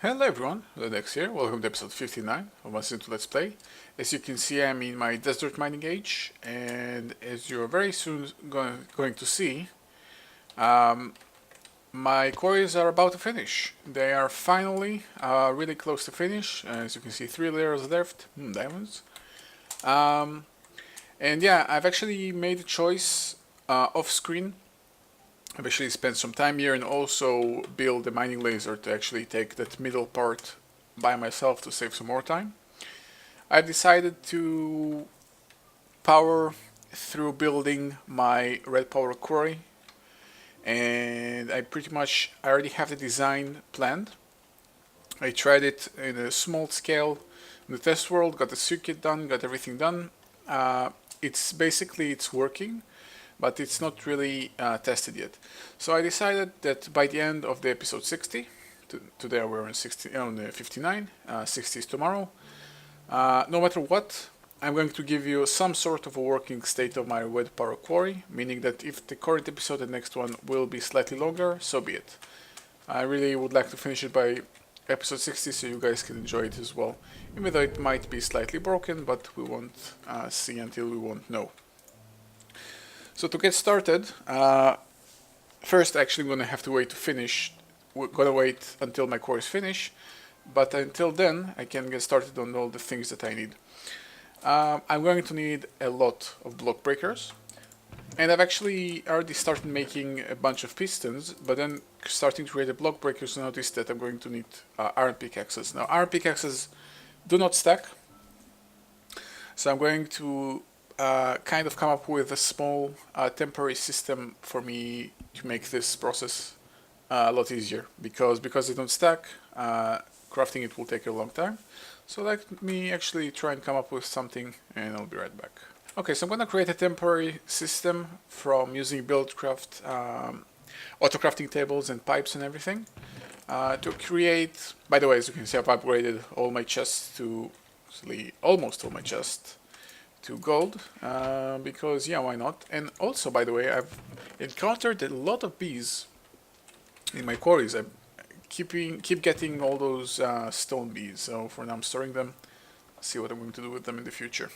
Hello everyone, odedex here. Welcome to episode 59 of S02 Let's Play. As you can see, I'm in my desert mining age, and as you're very soon going to see, my quarries are about to finish. They are finally really close to finish. As you can see, 3 layers left, diamonds. And yeah, I've actually made a choice off screen. I've actually spent some time here and also build a mining laser to actually take that middle part by myself to save some more time. I decided to power through building my red power quarry, and I already have the design planned. I tried it in a small scale in the test world, got the circuit done, got everything done. It's working, but it's not really tested yet. So I decided that by the end of the episode 60, today we're on 59, 60 is tomorrow, no matter what, I'm going to give you some sort of a working state of my red power quarry, meaning that if the current episode and the next one will be slightly longer, so be it. I really would like to finish it by episode 60 so you guys can enjoy it as well, even though it might be slightly broken, but we won't see until we won't know. So to get started, first actually I'm going to have to wait to finish. We're going to wait until my core is finished, but until then I can get started on all the things that I need. I'm going to need a lot of block breakers, and I've actually already started making a bunch of pistons, but then starting to create the block breakers, I noticed that I'm going to need iron pickaxes. Now iron pickaxes do not stack, so I'm going to kind of come up with a small temporary system for me to make this process a lot easier, because they don't stack, crafting it will take a long time. So let me actually try and come up with something, and I'll be right back. Okay, so I'm going to create a temporary system from using BuildCraft, auto crafting tables and pipes and everything to create. By the way, as you can see, I've upgraded all my chests to actually almost all my chests to gold, because yeah, why not? And also, by the way, I've encountered a lot of bees in my quarries. I keep getting all those stone bees, so for now I'm storing them. See what I'm going to do with them in the future.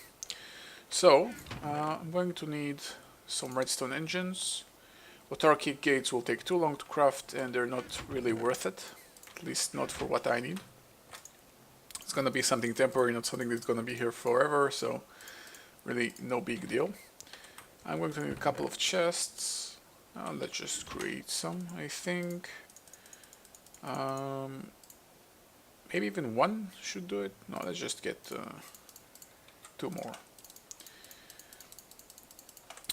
So I'm going to need some redstone engines. Autarkic gates will take too long to craft, and they're not really worth it, at least not for what I need. It's gonna be something temporary, not something that's gonna be here forever, so really no big deal. I'm going to need a couple of chests. Let's just create some, I think. Maybe even one should do it. No, let's just get 2 more.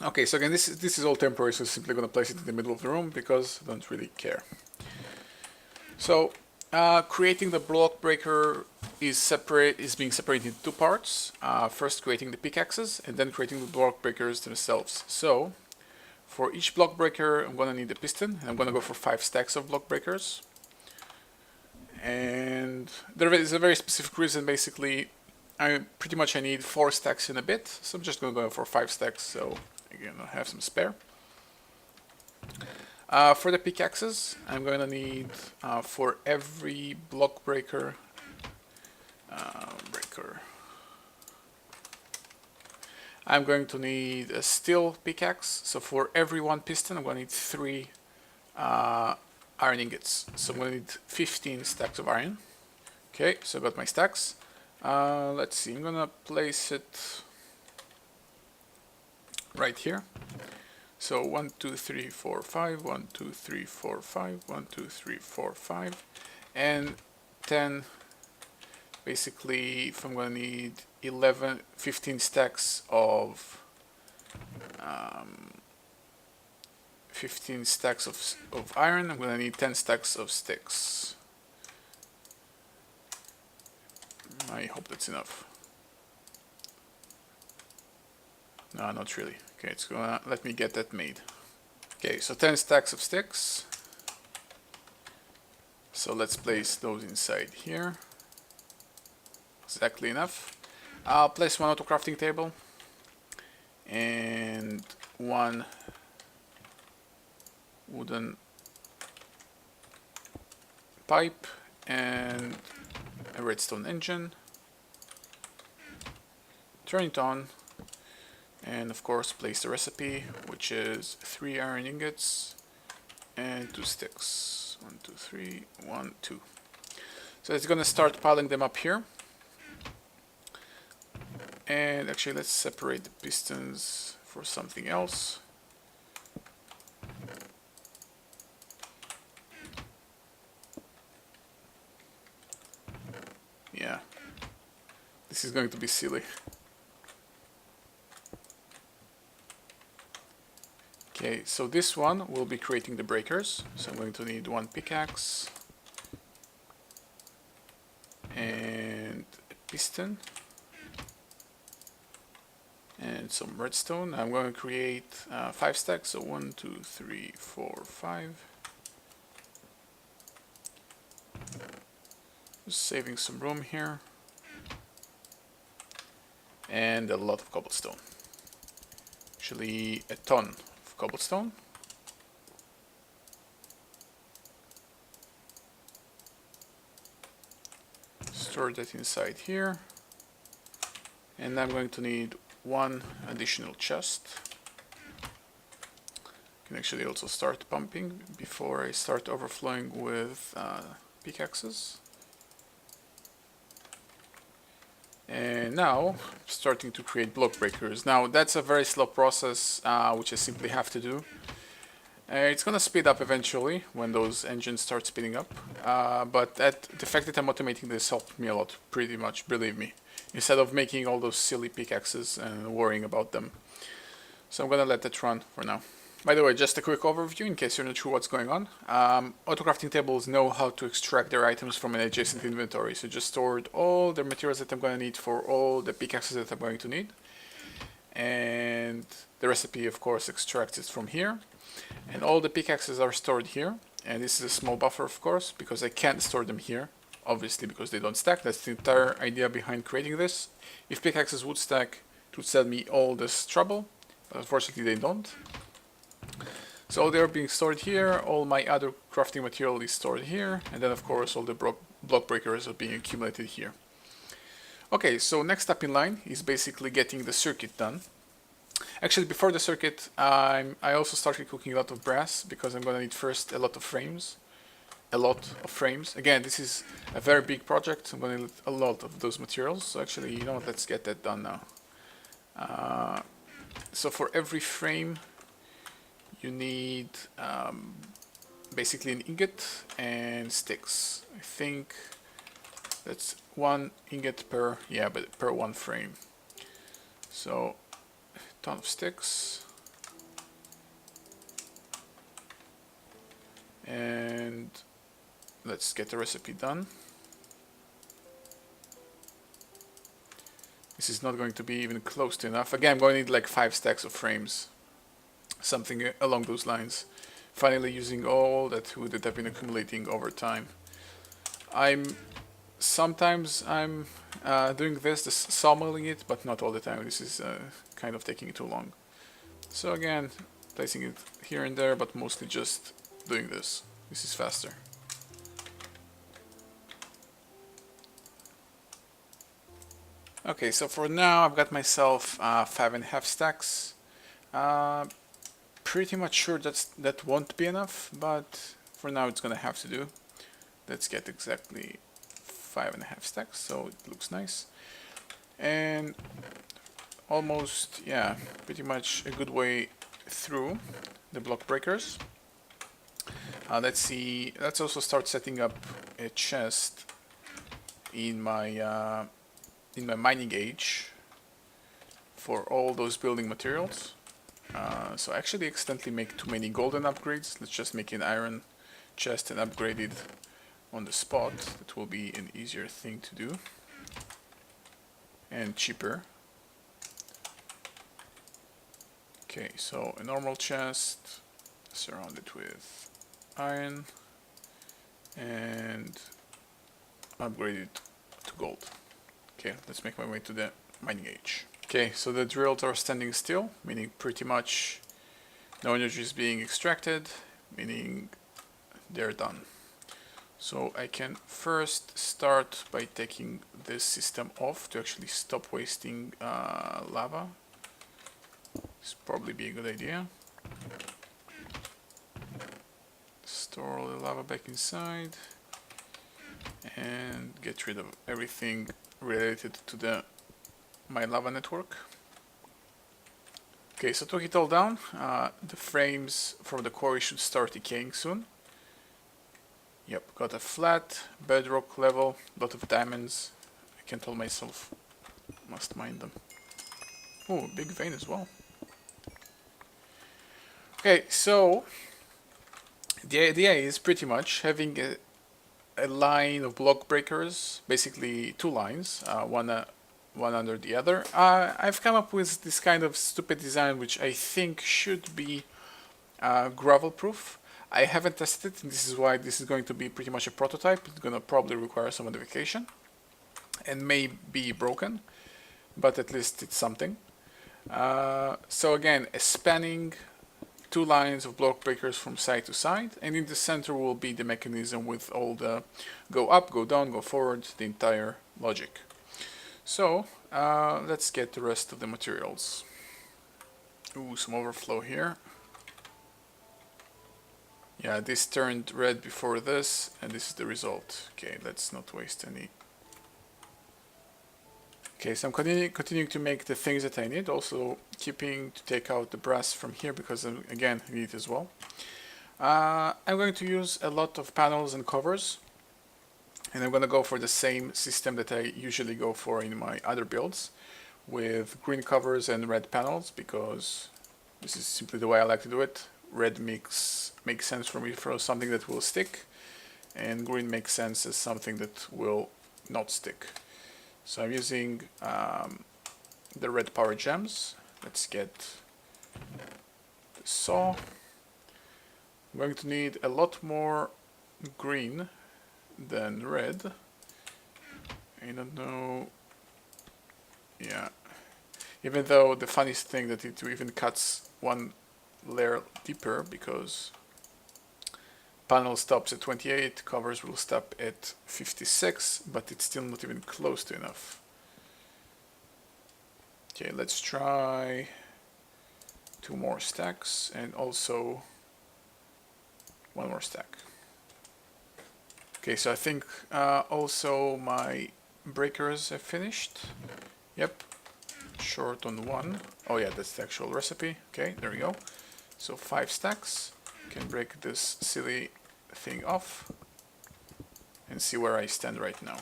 Okay, so again, this is all temporary, so I'm simply going to place it in the middle of the room because I don't really care. So creating the block breaker is being separated into 2 parts. First creating the pickaxes, and then creating the block breakers themselves. So for each block breaker I'm going to need a piston, and I'm going to go for 5 stacks of block breakers. And there is a very specific reason. Basically, I need 4 stacks in a bit, so I'm just going to go for 5 stacks, so again I have some spare. For the pickaxes, I'm going to need for every block breaker I'm going to need a steel pickaxe. So for every 1 piston I'm going to need 3 iron ingots. So I'm going to need 15 stacks of iron. Okay, so I got my stacks. Let's see, I'm going to place it right here. So 1, 2, 3, 4, 5, 1, 2, 3, 4, 5, 1, 2, 3, 4, 5, and 10. Basically, if I'm going to need 15 stacks of 15 stacks of iron, I'm going to need 10 stacks of sticks. I hope that's enough. No, not really. Okay, it's gonna let me get that made. Okay, so 10 stacks of sticks. So let's place those inside here. Exactly enough. I'll place 1 auto crafting table and 1 wooden pipe and a redstone engine. Turn it on, and of course place the recipe, which is 3 iron ingots and 2 sticks. 1, 2, 3, 1, 2. So it's gonna start piling them up here. And actually, let's separate the pistons for something else. Yeah, this is going to be silly. Okay, so this one will be creating the breakers. So I'm going to need 1 pickaxe and a piston and some redstone. I'm going to create 5 stacks, so 1, 2, 3, 4, 5. Just saving some room here. And a lot of cobblestone. Actually, a ton of cobblestone. Store that inside here. And I'm going to need 1 additional chest. Can actually also start pumping before I start overflowing with pickaxes. And now starting to create block breakers. Now that's a very slow process, which I simply have to do. It's gonna speed up eventually when those engines start speeding up, but the fact that I'm automating this helped me a lot, pretty much, believe me, instead of making all those silly pickaxes and worrying about them. So I'm gonna let that run for now. By the way, just a quick overview in case you're not sure what's going on. Auto-crafting tables know how to extract their items from an adjacent inventory, so just stored all the materials that I'm going to need for all the pickaxes that I'm going to need. And the recipe, of course, extracts it from here. And all the pickaxes are stored here. And this is a small buffer, of course, because I can't store them here, obviously, because they don't stack. That's the entire idea behind creating this. If pickaxes would stack, it would save me all this trouble, but unfortunately they don't. So they're being stored here, all my other crafting material is stored here, and then of course all the block breakers are being accumulated here. Okay, so next up in line is basically getting the circuit done. Actually, before the circuit, I also started cooking a lot of brass, because I'm going to need first a lot of frames. Again, this is a very big project, I'm going to need a lot of those materials, so actually, you know what, let's get that done now. So for every frame, you need basically an ingot and sticks. I think that's 1 ingot per, yeah, but per 1 frame. So a ton of sticks. And let's get the recipe done. This is not going to be even close to enough. Again, I'm going to need like 5 stacks of frames. Something along those lines. Finally using all that wood that I've been accumulating over time. Sometimes I'm doing this, just sawmilling it, but not all the time. This is kind of taking too long. So again, placing it here and there, but mostly just doing this. This is faster. Okay, so for now I've got myself 5.5 stacks. Pretty much sure that won't be enough, but for now it's gonna have to do. Let's get exactly 5.5 stacks, so it looks nice. And almost, yeah, pretty much a good way through the block breakers. Let's see, let's also start setting up a chest in my mining age for all those building materials. So I actually accidentally make too many golden upgrades. Let's just make an iron chest and upgrade it on the spot. That will be an easier thing to do and cheaper. Okay, so a normal chest surrounded with iron and upgrade it to gold. Okay, let's make my way to the mining age. Okay, so the drills are standing still, meaning pretty much no energy is being extracted, meaning they're done. So I can first start by taking this system off to actually stop wasting lava. This probably be a good idea. Store all the lava back inside and get rid of everything related to my lava network. Okay, so took it all down. The frames from the quarry should start decaying soon. Yep, got a flat bedrock level, lot of diamonds. I can tell myself, must mine them. Oh, big vein as well. Okay, so the idea is pretty much having a line of block breakers, basically two lines, one under the other. I've come up with this kind of stupid design which I think should be gravel proof. I haven't tested it, and this is why this is going to be pretty much a prototype. It's going to probably require some modification and may be broken, but at least it's something. So again, a spanning two lines of block breakers from side to side, and in the center will be the mechanism with all the go up, go down, go forward, the entire logic. So let's get the rest of the materials. Ooh, some overflow here. Yeah, this turned red before this, and this is the result. Okay, let's not waste any. Okay, so I'm continuing to make the things that I need, also keeping to take out the brass from here because, again, I need it as well. I'm going to use a lot of panels and covers, and I'm going to go for the same system that I usually go for in my other builds, with green covers and red panels, because this is simply the way I like to do it. Red makes sense for me for something that will stick, and green makes sense as something that will not stick. So I'm using the red power gems. Let's get the saw. I'm going to need a lot more green than red. I don't know. Yeah. Even though the funniest thing that it even cuts one layer deeper, because panel stops at 28, covers will stop at 56, but it's still not even close to enough. Okay, let's try 2 more stacks and also 1 more stack. Okay, so I think also my breakers have finished. Yep, short on 1. Oh yeah, that's the actual recipe. Okay, there we go. So 5 stacks. Can break this silly thing off and see where I stand right now.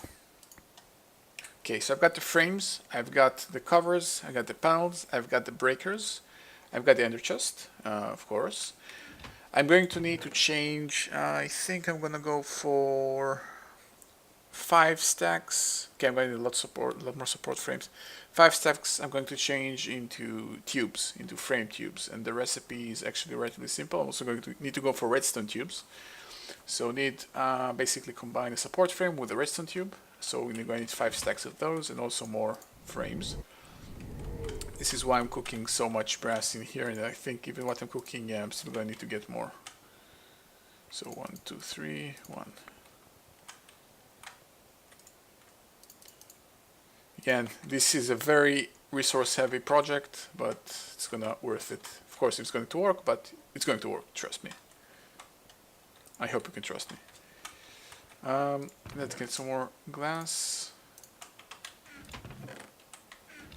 Okay, so I've got the frames, I've got the covers, I've got the panels, I've got the breakers, I've got the ender chest, of course. I'm going to need to change, I think I'm gonna go for 5 stacks. Okay, I'm going to need a lot more support frames. 5 stacks I'm going to change into tubes, into frame tubes, and the recipe is actually relatively simple. I'm also going to need to go for redstone tubes. So need basically combine a support frame with a redstone tube. So we're going to need 5 stacks of those and also more frames. This is why I'm cooking so much brass in here, and I think even what I'm cooking, yeah, I'm still going to need to get more. So 1, 2, 3, 1. Again, this is a very resource heavy project, but it's gonna worth it. Of course it's going to work, but it's going to work, trust me. I hope you can trust me. Let's get some more glass.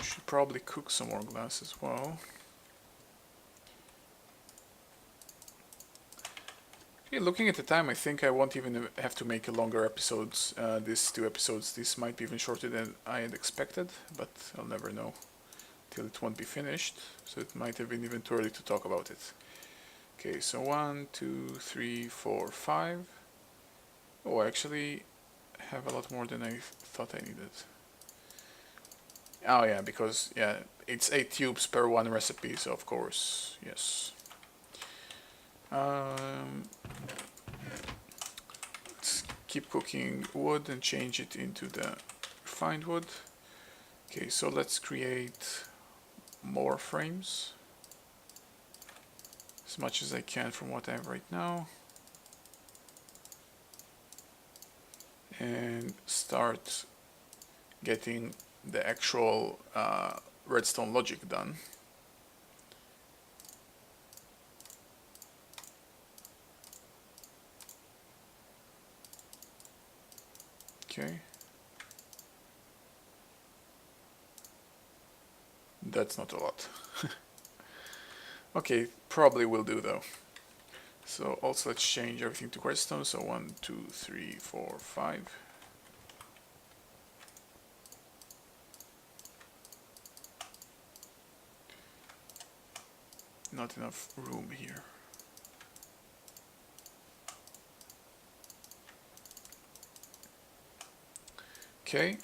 Should probably cook some more glass as well. Okay, looking at the time, I think I won't even have to make a longer episodes. These 2 episodes, this might be even shorter than I had expected, but I'll never know till it won't be finished. So it might have been even too early to talk about it. Okay, so 1, 2, 3, 4, 5. Oh, I actually have a lot more than I thought I needed. Oh yeah, because yeah, it's 8 tubes per 1 recipe, so of course, yes. Let's keep cooking wood and change it into the refined wood. Okay, so let's create more frames. As much as I can from what I have right now. and start getting the actual redstone logic done. Okay. That's not a lot. Okay, probably will do though. So also let's change everything to redstone. So 1, 2, 3, 4, 5. Not enough room here. Okay.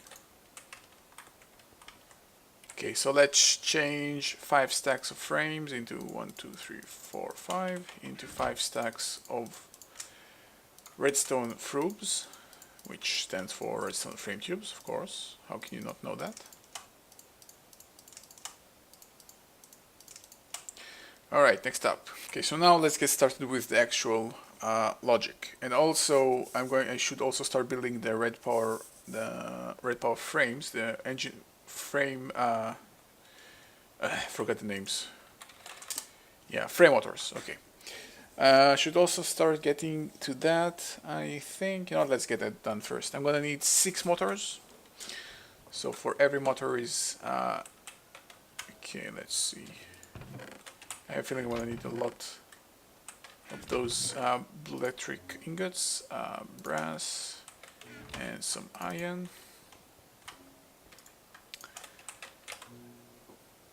Okay, so let's change 5 stacks of frames into 1, 2, 3, 4, 5 into 5 stacks of redstone frubes, which stands for redstone frame tubes, of course. How can you not know that? Alright, next up. Okay, so now let's get started with the actual logic. And also, I should also start building the red power frames, the engine frame. I forgot the names. Yeah, frame motors. Okay. Should also start getting to that. I think, let's get that done first. I'm gonna need 6 motors. So for every motor is okay. Let's see. I have a feeling I'm gonna need a lot of those blue electric ingots, brass, and some iron.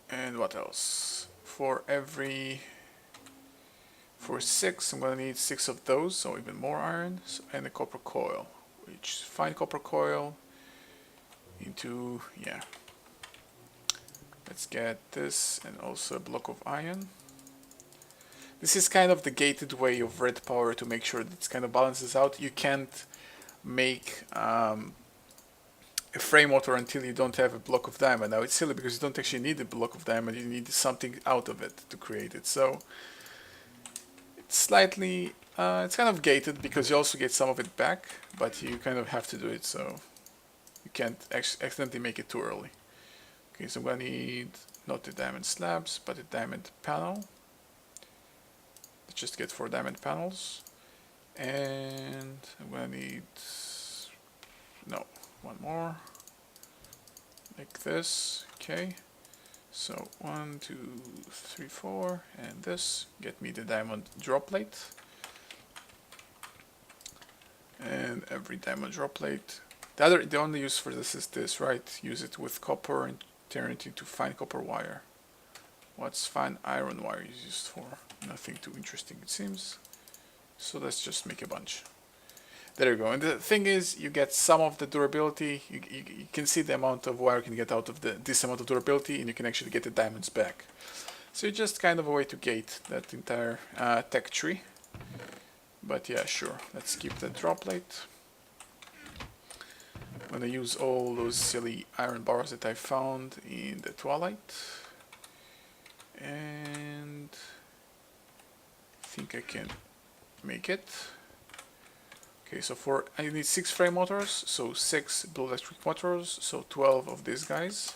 And what else? For 6, I'm gonna need 6 of those, so even more iron, and a copper coil, which fine copper coil into, yeah. Let's get this, and also a block of iron. This is kind of the gated way of red power to make sure that it kind of balances out. You can't make a frame motor until you don't have a block of diamond. Now it's silly because you don't actually need a block of diamond, you need something out of it to create it. So it's slightly, it's kind of gated because you also get some of it back, but you kind of have to do it, so you can't accidentally make it too early. Okay, so I'm gonna need not the diamond slabs, but a diamond panel. Let's just get 4 diamond panels. And I'm gonna need, no, one more. Like this, okay. So 1, 2, 3, 4, and this. Get me the diamond drop plate. And every diamond drop plate. The only use for this is this, right? Use it with copper and turn it into fine copper wire. What's fine iron wire used for? Nothing too interesting, it seems. So let's just make a bunch. There you go. And the thing is, you get some of the durability. You can see the amount of wire you can get out of this amount of durability, and you can actually get the diamonds back. So it's just kind of a way to gate that entire tech tree. But yeah, sure. Let's keep the drop plate. I'm gonna use all those silly iron bars that I found in the twilight. And I think I can make it. Okay, so I need 6 frame motors, so 6 blue electric motors, so 12 of these guys.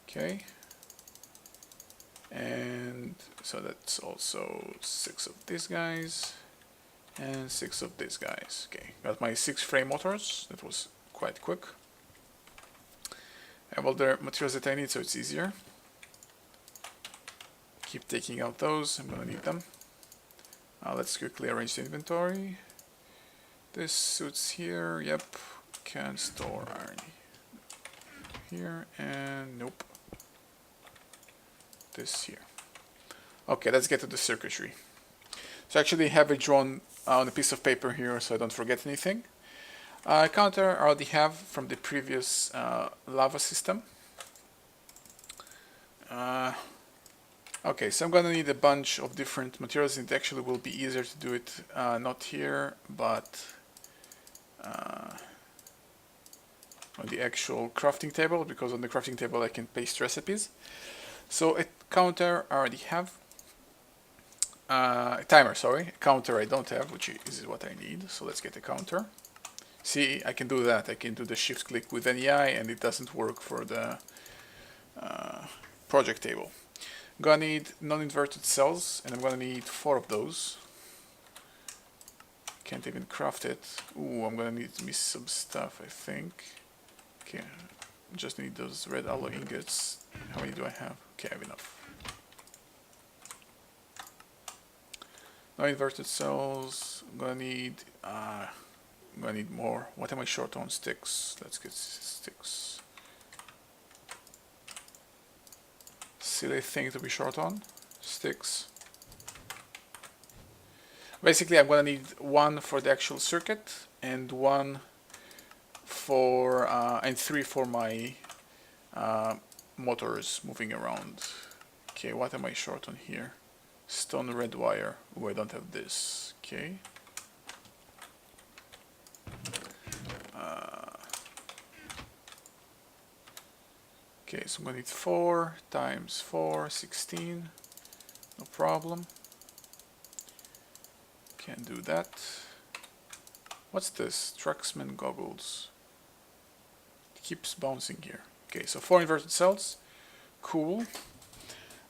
Okay. And so that's also 6 of these guys, and 6 of these guys. Okay, got my 6 frame motors, that was quite quick. I have all the materials that I need, so it's easier. Keep taking out those, I'm gonna need them. Let's quickly arrange the inventory. This suits here, yep. Can store iron here, and nope. This here. Okay, let's get to the circuitry. So I actually have it drawn on a piece of paper here so I don't forget anything. Counter I already have from the previous lava system. Okay, so I'm gonna need a bunch of different materials. It actually will be easier to do it not here, but on the actual crafting table, because on the crafting table I can paste recipes. So a counter I already have. timer, sorry, a counter I don't have, which is what I need. So let's get a counter. See, I can do that. I can do the shift click with NEI, and it doesn't work for the project table. I'm gonna need non-inverted cells, and I'm gonna need 4 of those. Can't even craft it. Ooh, I'm gonna need me some stuff, I think. Okay, just need those red alloy ingots. How many do I have? Okay, I have enough. No inverted cells. I'm gonna need more. What am I short on? Sticks. Let's get sticks. Silly thing to be short on. Sticks. Basically, I'm gonna need 1 for the actual circuit and 1 for and 3 for my motors moving around. Okay, what am I short on here? Stone red wire. Oh, I don't have this. Okay. Okay, so I'm gonna need 4 times 4, 16. No problem. Can't do that. What's this? Trucksman goggles. It keeps bouncing here. Okay, so 4 inverted cells. Cool.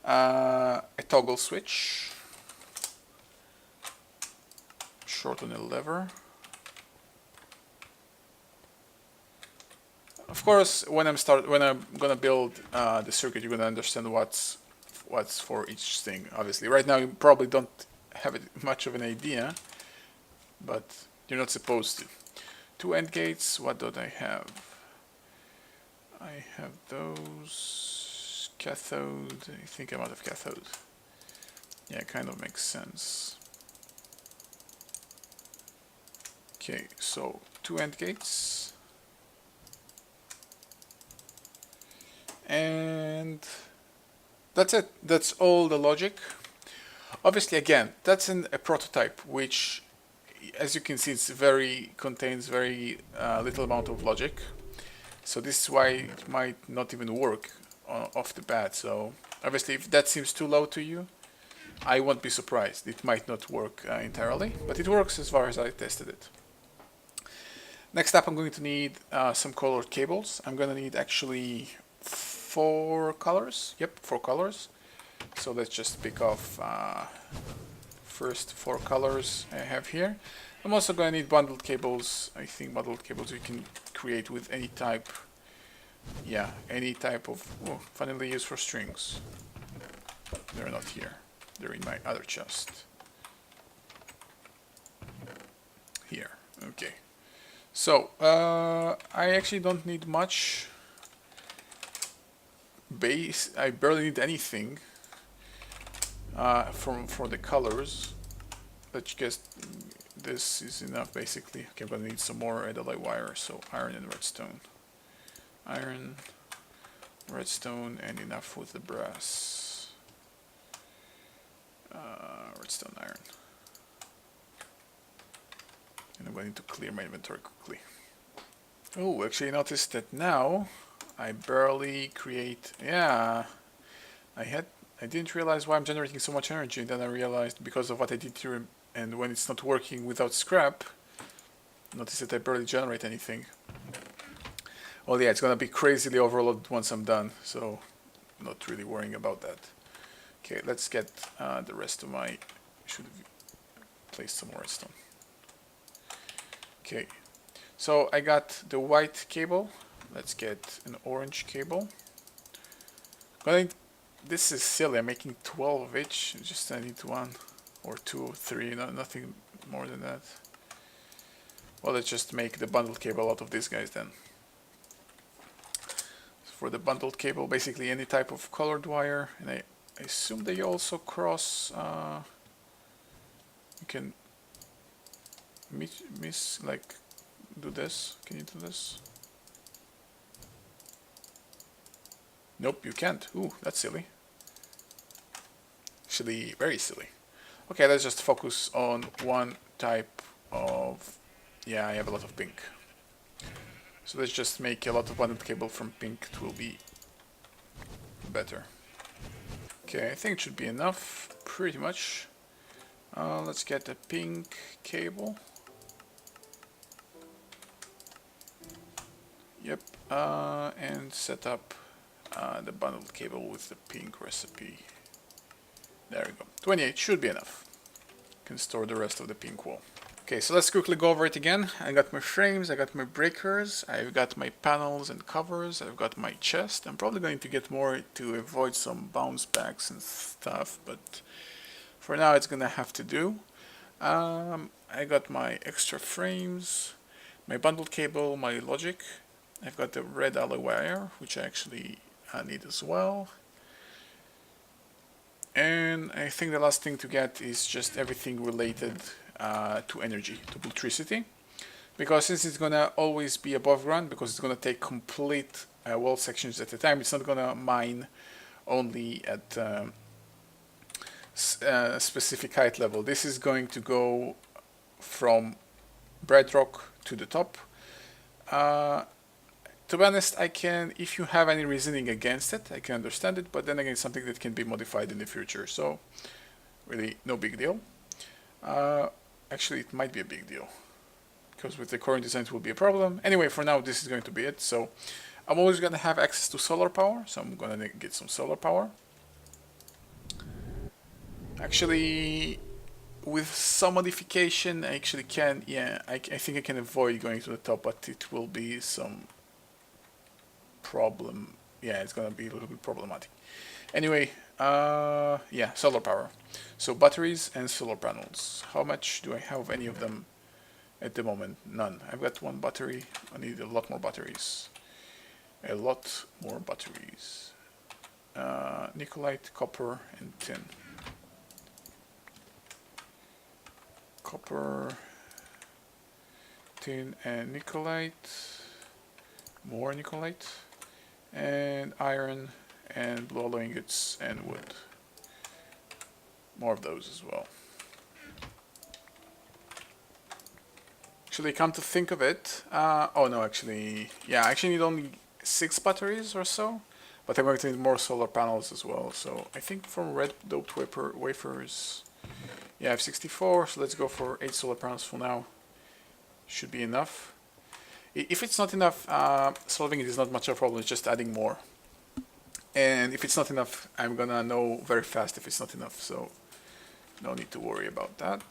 A toggle switch. Short on a lever. Of course, when I'm gonna build the circuit, you're gonna understand what's for each thing. Obviously, right now you probably don't have much of an idea, but you're not supposed to. 2 AND gates. What do I have? I have those. Cathode. I think I'm out of cathode. Yeah, it kind of makes sense. Okay, so 2 AND gates. And that's it. That's all the logic. Obviously, again, that's a prototype, which, as you can see, contains very little amount of logic. So this is why it might not even work off the bat. So obviously, if that seems too low to you, I won't be surprised. It might not work entirely, but it works as far as I tested it. Next up, I'm going to need some colored cables. I'm going to need actually 4 colors. Yep, 4 colors. So let's just pick off first 4 colors I have here. I'm also going to need bundled cables. I think bundled cables you can create with any type. Yeah, any type of. Oh, funnily used for strings. They're not here. They're in my other chest. Here. Okay. So I actually don't need much base. I barely need anything for the colors. Let's guess this is enough basically. Okay, I'm gonna need some more alloy wire. So iron and redstone. Iron, redstone, and enough with the brass. Redstone, iron. And I'm going to clear my inventory quickly. Oh, actually I noticed that now I barely create. Yeah, I didn't realize why I'm generating so much energy, and then I realized because of what I did here, and when it's not working without scrap, notice that I barely generate anything. Well, yeah, it's gonna be crazily overloaded once I'm done, so not really worrying about that. Okay, let's get the rest of my. Should have placed some more redstone. Okay, so I got the white cable. Let's get an orange cable. This is silly. I'm making 12 of each. Just I need 1 or 2 or 3. Nothing more than that. Well, let's just make the bundled cable out of these guys then. For the bundled cable, basically any type of colored wire, and I assume they also cross. You can like do this. Can you do this? Nope, you can't. Ooh, that's silly. Actually, very silly. Okay, let's just focus on one type of. Yeah, I have a lot of pink. So let's just make a lot of bundled cable from pink. It will be better. Okay, I think it should be enough, pretty much. Let's get a pink cable. Yep, and set up the bundled cable with the pink recipe. There we go. 28 should be enough. Can store the rest of the pink wool. Okay, so let's quickly go over it again. I got my frames, I got my breakers, I've got my panels and covers, I've got my chest. I'm probably going to get more to avoid some bounce backs and stuff, but for now it's gonna have to do. I got my extra frames, my bundled cable, my logic. I've got the red alloy wire, which I actually need as well. And I think the last thing to get is just everything related to energy, to electricity. Because since it's gonna always be above ground, because it's gonna take complete wall sections at a time, it's not gonna mine only at a specific height level. This is going to go from bedrock to the top. To be honest, I can, if you have any reasoning against it, I can understand it, but then again, it's something that can be modified in the future, so really no big deal. Actually, it might be a big deal, because with the current design it will be a problem. Anyway, for now, this is going to be it. So I'm always going to have access to solar power, so I'm going to get some solar power. Actually, with some modification, I actually can, yeah, I think I can avoid going to the top, but it will be some problem. Yeah, it's gonna be a little bit problematic. Anyway, yeah, solar power. So batteries and solar panels. How much do I have any of them at the moment? None. I've got one battery. I need a lot more batteries. A lot more batteries. Nickelite, copper, and tin. Copper, tin, and nickelite. More nickelite. And iron, and blue alloy ingots, and wood. More of those as well. Actually, come to think of it, oh no, actually, yeah, I actually need only 6 batteries or so, but I'm going to need more solar panels as well. So I think from red doped wafers, yeah, I have 64, so let's go for 8 solar panels for now. Should be enough. If it's not enough, solving it is not much of a problem, it's just adding more. And if it's not enough, I'm gonna know very fast if it's not enough, so no need to worry about that.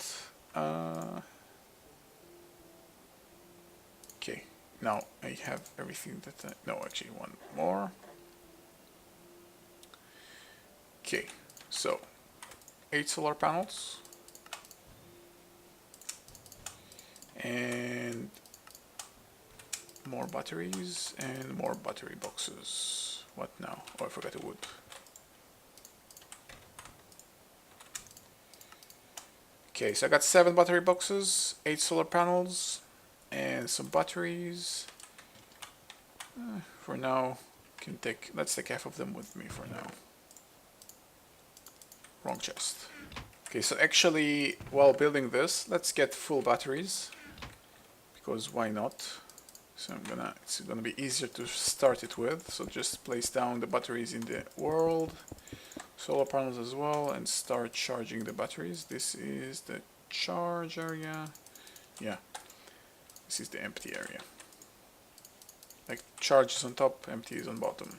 Okay, now I have everything that no, actually one more. Okay, so 8 solar panels. And more batteries and more battery boxes. What now? Oh, I forgot the wood. Okay, so I got 7 battery boxes, 8 solar panels, and some batteries. For now, let's take half of them with me for now. Wrong chest. Okay, so actually, while building this, let's get full batteries, because why not? So it's gonna be easier to start it with. So just place down the batteries in the world, solar panels as well, and start charging the batteries. This is the charge area. Yeah, this is the empty area. Like charge is on top, empty is on bottom.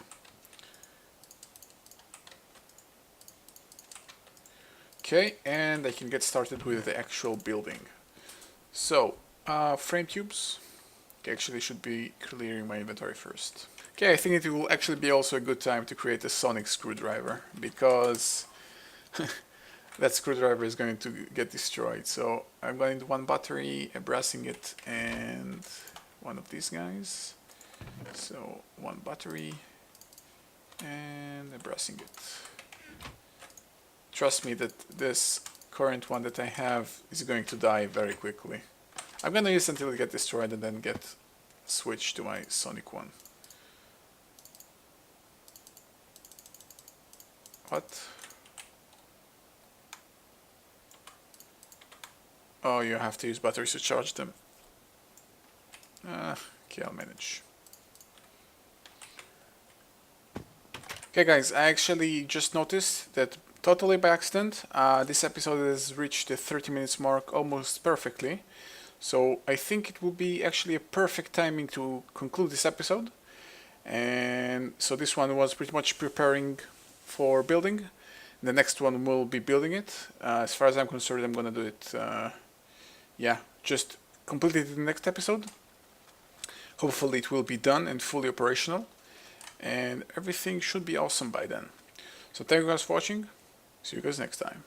Okay, and I can get started with the actual building. So, frame cubes. Actually should be clearing my inventory first. Okay, I think it will actually be also a good time to create a sonic screwdriver, because that screwdriver is going to get destroyed. So I'm going to one battery, a brass ingot, and one of these guys. So one battery and a brass ingot. Trust me that this current one that I have is going to die very quickly. I'm gonna use it until it gets destroyed and then get switched to my sonic one. What? Oh, you have to use batteries to charge them. Okay, I'll manage. Okay guys, I actually just noticed that totally by accident. This episode has reached the 30 minutes mark almost perfectly. So I think it will be actually a perfect timing to conclude this episode. And so this one was pretty much preparing for building. The next one will be building it. As far as I'm concerned, I'm gonna do it, just complete it in the next episode. Hopefully it will be done and fully operational. And everything should be awesome by then. So thank you guys for watching. See you guys next time.